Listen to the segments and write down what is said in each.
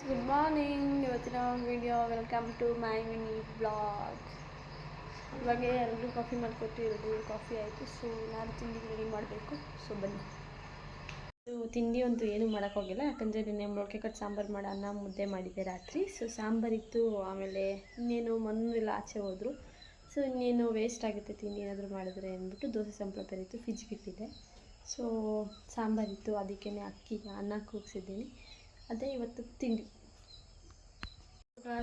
Good morning. ಇವತ್ತಿನ video welcome to my mini blog. ಇವಾಗ ಎಲ್ಲರೂ ಕಾಫಿ ಮಾಡಿಕೊಟ್ಟು ಎಲ್ಲರೂ ಕಾಫಿ ಆಯಿತು. ಸೊ ನಾನು ತಿಂಡಿಗೆ ರೆಡಿ ಮಾಡಬೇಕು. ಸೊ ಬನ್ನಿ. ತಿಂಡಿ ಅಂತೂ ಏನೂ ಮಾಡೋಕ್ಕೋಗಿಲ್ಲ, ಯಾಕಂದರೆ ನಿನ್ನೆ ಮೊಳಕೆ ಕಟ್ಟು ಸಾಂಬಾರು ಮಾಡಿ ಅನ್ನ ಮುದ್ದೆ ಮಾಡಿದ್ದೆ ರಾತ್ರಿ. ಸೊ ಸಾಂಬಾರಿತ್ತು. ಆಮೇಲೆ ಇನ್ನೇನು ಮನೆಯಲ್ಲ ಆಚೆ ಹೋದರು. ಸೊ ಇನ್ನೇನು ವೇಸ್ಟ್ ಆಗುತ್ತೆ ತಿಂಡಿ ಏನಾದರೂ ಮಾಡಿದ್ರೆ ಅಂದ್ಬಿಟ್ಟು ದೋಸೆ ಸಂಪಳ ಬೇರಿತ್ತು, ಫ್ರಿಜ್ಗೆ ಇಟ್ಟಿದ್ದೆ. ಸೊ ಸಾಂಬಾರಿತ್ತು, ಅದಕ್ಕೇ ಅಕ್ಕಿಗೆ ಅನ್ನ ಕೂಗಿಸಿದ್ದೀನಿ. ಅದೇ ಇವತ್ತು ತಿಂಡಿ.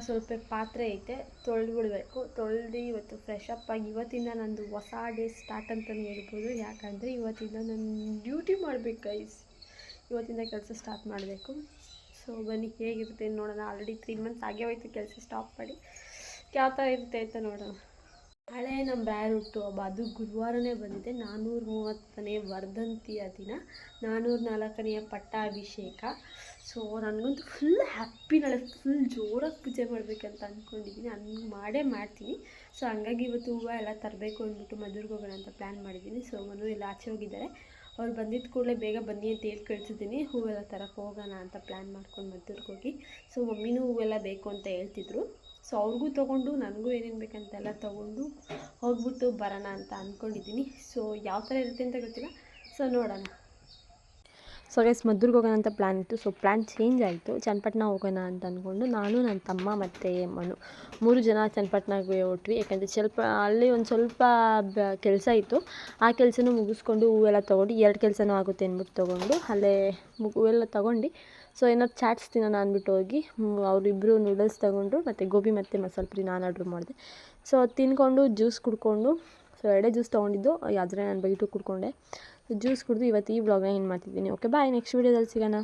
ಸ್ವಲ್ಪ ಪಾತ್ರೆ ಐತೆ, ತೊಳೆದ್ಬಿಡ್ಬೇಕು. ತೊಳೆದು ಇವತ್ತು ಫ್ರೆಶ್ ಅಪ್ ಆಗಿ ಇವತ್ತಿಂದ ನಂದು ಹೊಸ ಡೇ ಸ್ಟಾರ್ಟ್ ಅಂತಲೇ ಹೇಳ್ಬೋದು. ಯಾಕಂದರೆ ಇವತ್ತಿಂದ ನಾನು ಡ್ಯೂಟಿ ಮಾಡಬೇಕು ಗೈಸ್. ಇವತ್ತಿಂದ ಕೆಲಸ ಸ್ಟಾರ್ಟ್ ಮಾಡಬೇಕು. ಸೊ ಬನ್ನಿ ಹೇಗಿರುತ್ತೆ ನೋಡೋಣ. ಆಲ್ರೆಡಿ 3 ಮಂತ್ಸ್ ಆಗೇ ಹೋಯ್ತು ಕೆಲಸ ಸ್ಟಾಪ್ ಮಾಡಿ. ಯಾವ ಥರ ಇರುತ್ತೆ ಅಂತ ನೋಡೋಣ. ನಾಳೆ ನಮ್ಮ ಬ್ಯಾರುಟ್ಟು ಹಬ್ಬ, ಅದು ಗುರುವಾರನೇ ಬಂದಿದೆ. 430ನೇ ವರ್ಧಂತಿಯ ದಿನ, 404ನೆಯ ಪಟ್ಟಾಭಿಷೇಕ. ಸೊ ನನಗಂತೂ ಫುಲ್ ಹ್ಯಾಪಿ. ನಾಳೆ ಫುಲ್ ಜೋರಾಗಿ ಪೂಜೆ ಮಾಡಬೇಕಂತ ಅಂದ್ಕೊಂಡಿದ್ದೀನಿ. ಹಂಗೆ ಮಾಡ್ತೀನಿ. ಸೊ ಹಂಗಾಗಿ ಇವತ್ತು ಹೂವು ಎಲ್ಲ ತರಬೇಕು ಅಂದ್ಬಿಟ್ಟು ಮದ್ದೂರಿಗೆ ಹೋಗೋಣ ಅಂತ ಪ್ಲ್ಯಾನ್ ಮಾಡಿದ್ದೀನಿ. ಸೊ ಮನು ಎಲ್ಲ ಆಚೆ ಹೋಗಿದ್ದಾರೆ. ಅವ್ರು ಬಂದಿದ್ದ ಕೂಡಲೇ ಬೇಗ ಬನ್ನಿ ಅಂತ ಹೇಳಿ ಕಳಿಸಿದ್ದೀನಿ. ಹೂವೆಲ್ಲ ತರಕ್ಕೆ ಹೋಗೋಣ ಅಂತ ಪ್ಲ್ಯಾನ್ ಮಾಡ್ಕೊಂಡು ಮದ್ದೂರಿಗೆ ಹೋಗಿ. ಸೊ ಮಮ್ಮಿನೂ ಹೂವೆಲ್ಲ ಬೇಕು ಅಂತ ಹೇಳ್ತಿದ್ರು. ಸೊ ಅವ್ರಿಗೂ ತೊಗೊಂಡು ನನಗೂ ಏನೇನು ಬೇಕಂತೆಲ್ಲ ತೊಗೊಂಡು ಹೋಗ್ಬಿಟ್ಟು ಬರೋಣ ಅಂತ ಅಂದ್ಕೊಂಡಿದ್ದೀನಿ. ಸೊ ಯಾವ ಥರ ಇರುತ್ತೆ ಅಂತ ಗೊತ್ತಿಲ್ಲ. ಸೊ ನೋಡೋಣ. ಸೊ ಗೈಸ್, ಮದ್ದೂರಿಗೆ ಹೋಗೋಣ ಅಂತ ಪ್ಲ್ಯಾನ್ ಇತ್ತು. ಸೊ ಪ್ಲ್ಯಾನ್ ಚೇಂಜ್ ಆಯಿತು. ಚನ್ನಪಟ್ಟಣ ಹೋಗೋಣ ಅಂತ ಅಂದ್ಕೊಂಡು ನಾನು, ನನ್ನ ತಮ್ಮ ಮತ್ತು ಮನು 3 ಜನ ಚನ್ನಪಟ್ಟಣಕ್ಕೆ ಹೊಟ್ವಿ. ಯಾಕಂದರೆ ಅಲ್ಲಿ ಒಂದು ಸ್ವಲ್ಪ ಕೆಲಸ ಇತ್ತು. ಆ ಕೆಲಸನೂ ಮುಗಿಸ್ಕೊಂಡು ಹೂವೆಲ್ಲ ತೊಗೊಂಡು 2 ಕೆಲಸನೂ ಆಗುತ್ತೆ ಅಂದ್ಬಿಟ್ಟು ತೊಗೊಂಡು ಅಲ್ಲೇ ಹೂವೆಲ್ಲ ತೊಗೊಂಡು ಸೊ ಏನಾದ್ರು ಚಾಟ್ಸ್ ತಿನ್ನೋಣ ಅಂದ್ಬಿಟ್ಟು ಹೋಗಿ ಅವರಿಬ್ಬರು ನೂಡಲ್ಸ್ ತೊಗೊಂಡ್ರು ಮತ್ತು ಗೋಬಿ ಮತ್ತು ಮಸಾಲೆ ಪುರಿ ನಾನು ಆರ್ಡ್ರ್ ಮಾಡಿದೆ. ಸೊ ತಿಂದ್ಕೊಂಡು ಜ್ಯೂಸ್ ಕುಡ್ಕೊಂಡು, ಸೊ 2 ಜ್ಯೂಸ್ ತೊಗೊಂಡಿದ್ದು, ಆದರೆ ನಾನು ಬೈಟು ಕುಡ್ಕೊಂಡೆ. ಜ್ಯೂಸ್ ಕುಡಿದು ಇವತ್ತು ಈ ವ್ಲಾಗ್ನ ಏನು ಮಾಡ್ತಿದ್ದೀನಿ. ಓಕೆ ಬಾಯ್, ನೆಕ್ಸ್ಟ್ ವೀಡಿಯೋದಲ್ಲಿ ಸಿಗೋಣ.